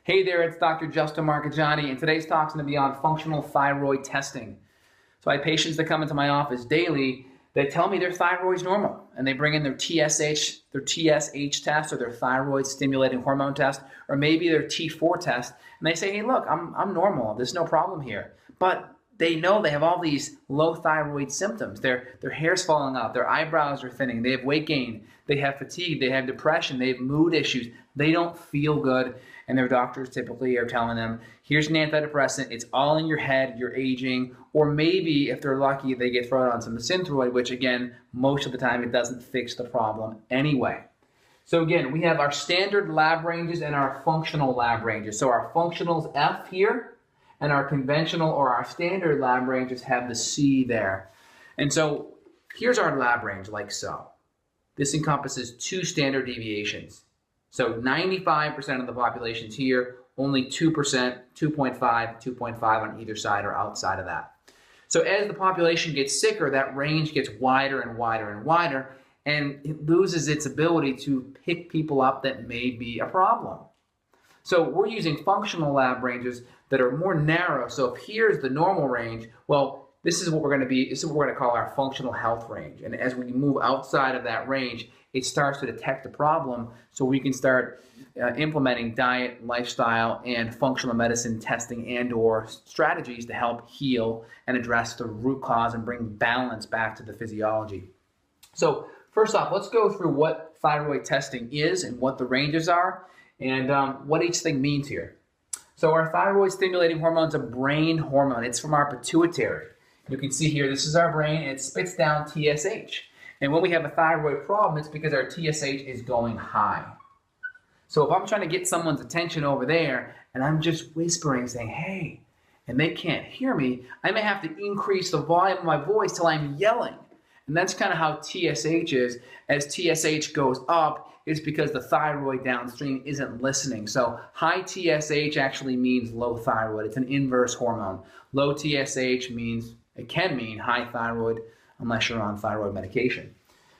Hey there, it's Dr. Justin Marcagiani, and today's talk's going to be on functional thyroid testing. So I have patients that come into my office daily that tell me their thyroid's normal, and they bring in their TSH test or their thyroid stimulating hormone test, or maybe their T4 test, and they say, hey, look, I'm normal. There's no problem here. But they know they have all these low thyroid symptoms. Their hair's falling out, their eyebrows are thinning, they have weight gain, they have fatigue, they have depression, they have mood issues, they don't feel good, and their doctors typically are telling them, here's an antidepressant, it's all in your head, you're aging, or maybe if they're lucky, they get thrown on some Synthroid, which again, most of the time it doesn't fix the problem anyway. So again, we have our standard lab ranges and our functional lab ranges. So our functional's F here, and our conventional or our standard lab ranges have the C there. And so here's our lab range like so. This encompasses 2 standard deviations. So 95% of the population's here, only 2%, 2.5, 2.5 on either side or outside of that. So as the population gets sicker, that range gets wider and wider and wider, and it loses its ability to pick people up that may be a problem. So we're using functional lab ranges that are more narrow. So if here's the normal range, well, this is what we're going to call our functional health range. And as we move outside of that range, it starts to detect a problem, so we can start implementing diet, lifestyle, and functional medicine testing and/or strategies to help heal and address the root cause and bring balance back to the physiology. So first off, let's go through what thyroid testing is and what the ranges are and what each thing means here. So our thyroid stimulating hormone is a brain hormone. It's from our pituitary. You can see here, this is our brain, and it spits down TSH. And when we have a thyroid problem, it's because our TSH is going high. So if I'm trying to get someone's attention over there, and I'm just whispering, saying, hey, and they can't hear me, I may have to increase the volume of my voice till I'm yelling. And that's kind of how TSH is. As TSH goes up, it's because the thyroid downstream isn't listening. So high TSH actually means low thyroid. It's an inverse hormone. Low TSH means, it can mean high thyroid unless you're on thyroid medication.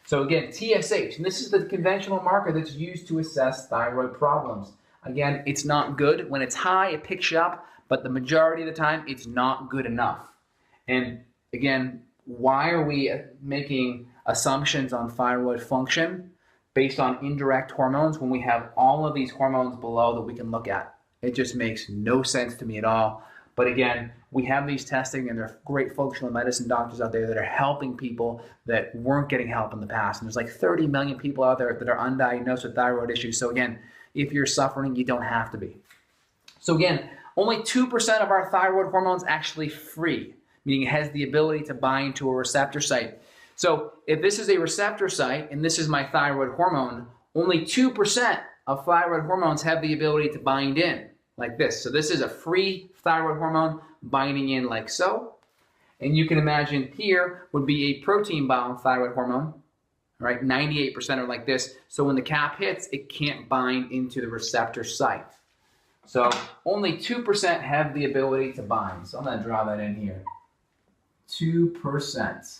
So again, TSH, and this is the conventional marker that's used to assess thyroid problems. Again, it's not good. When it's high, it picks you up, but the majority of the time, it's not good enough. And again, why are we making assumptions on thyroid function based on indirect hormones when we have all of these hormones below that we can look at? It just makes no sense to me at all. But again, we have these testing, and there are great functional medicine doctors out there that are helping people that weren't getting help in the past. And there's like 30 million people out there that are undiagnosed with thyroid issues. So again, if you're suffering, you don't have to be. So again, only 2% of our thyroid hormones actually free, meaning it has the ability to bind to a receptor site. So if this is a receptor site and this is my thyroid hormone, only 2% of thyroid hormones have the ability to bind in like this. So this is a free thyroid hormone binding in like so. And you can imagine here would be a protein-bound thyroid hormone, right? 98% are like this. So when the cap hits, it can't bind into the receptor site. So only 2% have the ability to bind. So I'm going to draw that in here. 2%.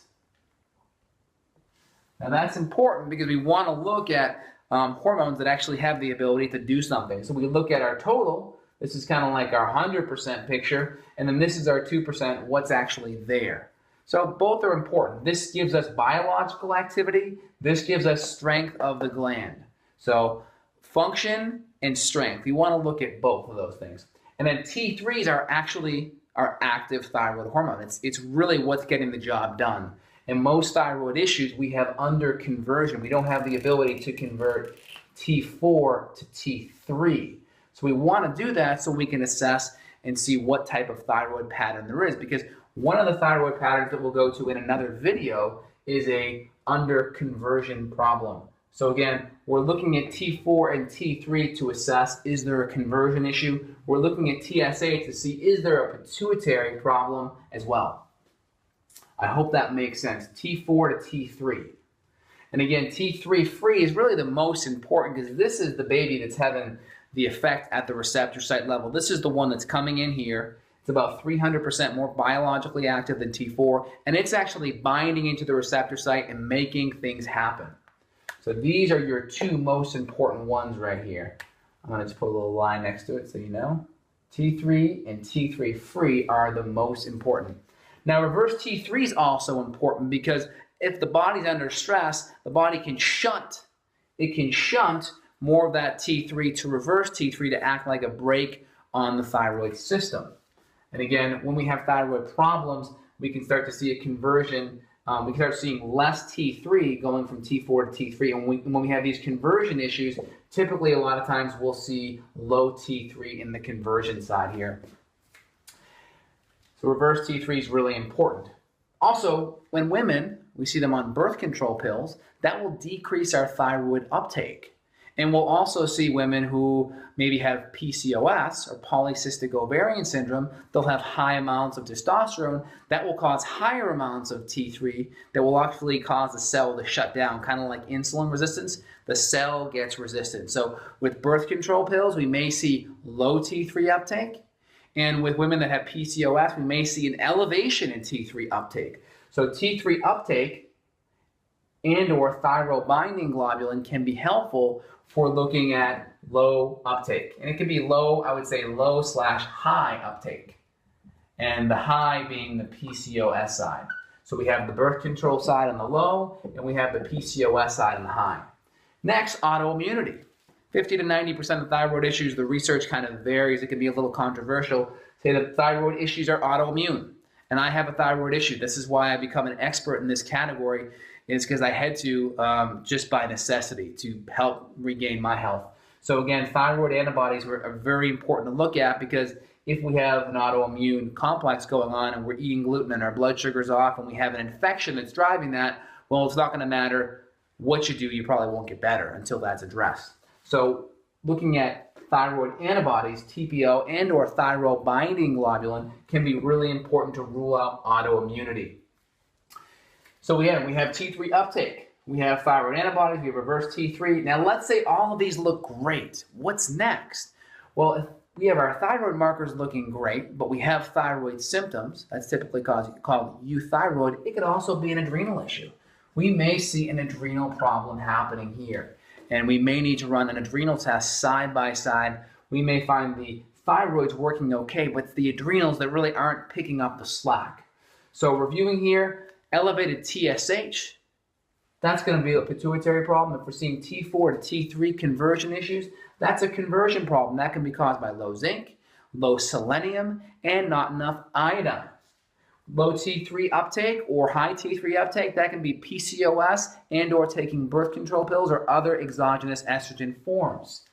Now that's important because we want to look at hormones that actually have the ability to do something. So we look at our total. This is kind of like our 100% picture, and then this is our 2%, what's actually there. So both are important. This gives us biological activity. This gives us strength of the gland. So function and strength. You want to look at both of those things. And then T3s are actually our active thyroid hormone. It's really what's getting the job done. In most thyroid issues, we have underconversion. We don't have the ability to convert T4 to T3. So we want to do that so we can assess and see what type of thyroid pattern there is, because one of the thyroid patterns that we'll go to in another video is a underconversion problem. So again, we're looking at T4 and T3 to assess, is there a conversion issue? We're looking at TSH to see, is there a pituitary problem as well? I hope that makes sense. T4 to T3. And again, T3 free is really the most important because this is the baby that's having the effect at the receptor site level. This is the one that's coming in here. It's about 300% more biologically active than T4, and it's actually binding into the receptor site and making things happen. So these are your 2 most important ones right here. I'm going to just put a little line next to it so you know. T3 and T3 free are the most important. Now, reverse T3 is also important because if the body's under stress, the body can shunt. It can shunt more of that T3 to reverse T3 to act like a brake on the thyroid system. And again, when we have thyroid problems, we can start to see a conversion. We can start seeing less T3 going from T4 to T3. And when we have these conversion issues, typically a lot of times we'll see low T3 in the conversion side here. So reverse T3 is really important. Also, when women, we see them on birth control pills, that will decrease our thyroid uptake. And we'll also see women who maybe have PCOS or polycystic ovarian syndrome. They'll have high amounts of testosterone. That will cause higher amounts of T3 that will actually cause the cell to shut down, kind of like insulin resistance. The cell gets resistant. So with birth control pills, we may see low T3 uptake. And with women that have PCOS, we may see an elevation in T3 uptake. So T3 uptake and or thyroid binding globulin can be helpful for looking at low uptake. And it can be low, I would say low/high uptake. And the high being the PCOS side. So we have the birth control side on the low, and we have the PCOS side on the high. Next, autoimmunity. 50 to 90% of thyroid issues, the research kind of varies. It can be a little controversial. Say that thyroid issues are autoimmune. And I have a thyroid issue. This is why I become an expert in this category, is because I had to just by necessity to help regain my health. So again, thyroid antibodies are very important to look at because if we have an autoimmune complex going on and we're eating gluten and our blood sugar's off and we have an infection that's driving that, well, it's not going to matter what you do, you probably won't get better until that's addressed. So looking at thyroid antibodies, TPO and or thyroid binding globulin can be really important to rule out autoimmunity. So again, we have T3 uptake, we have thyroid antibodies, we have reverse T3. Now let's say all of these look great. What's next? Well, if we have our thyroid markers looking great, but we have thyroid symptoms, that's typically called euthyroid, it could also be an adrenal issue. We may see an adrenal problem happening here. And we may need to run an adrenal test side by side. We may find the thyroid's working okay, but it's the adrenals that really aren't picking up the slack. So reviewing here, elevated TSH, that's going to be a pituitary problem. If we're seeing T4 to T3 conversion issues, that's a conversion problem. That can be caused by low zinc, low selenium, and not enough iodine. Low T3 uptake or high T3 uptake, that can be PCOS and or taking birth control pills or other exogenous estrogen forms.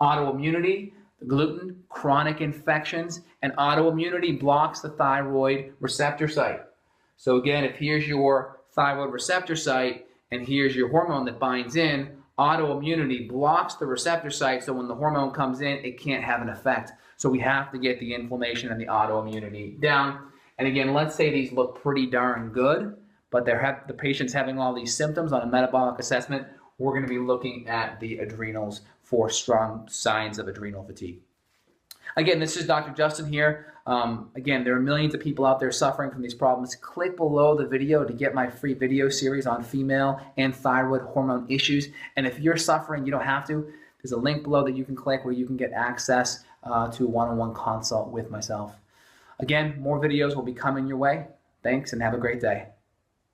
Autoimmunity, the gluten, chronic infections, and autoimmunity blocks the thyroid receptor site. So again, if here's your thyroid receptor site and here's your hormone that binds in, autoimmunity blocks the receptor site, so when the hormone comes in, it can't have an effect. So we have to get the inflammation and the autoimmunity down. And again, let's say these look pretty darn good, but the patient's having all these symptoms on a metabolic assessment. We're going to be looking at the adrenals for strong signs of adrenal fatigue. Again, this is Dr. Justin here. Again, there are millions of people out there suffering from these problems. Click below the video to get my free video series on female and thyroid hormone issues. And if you're suffering, you don't have to. There's a link below that you can click where you can get access to a one-on-one consult with myself. Again, more videos will be coming your way. Thanks and have a great day.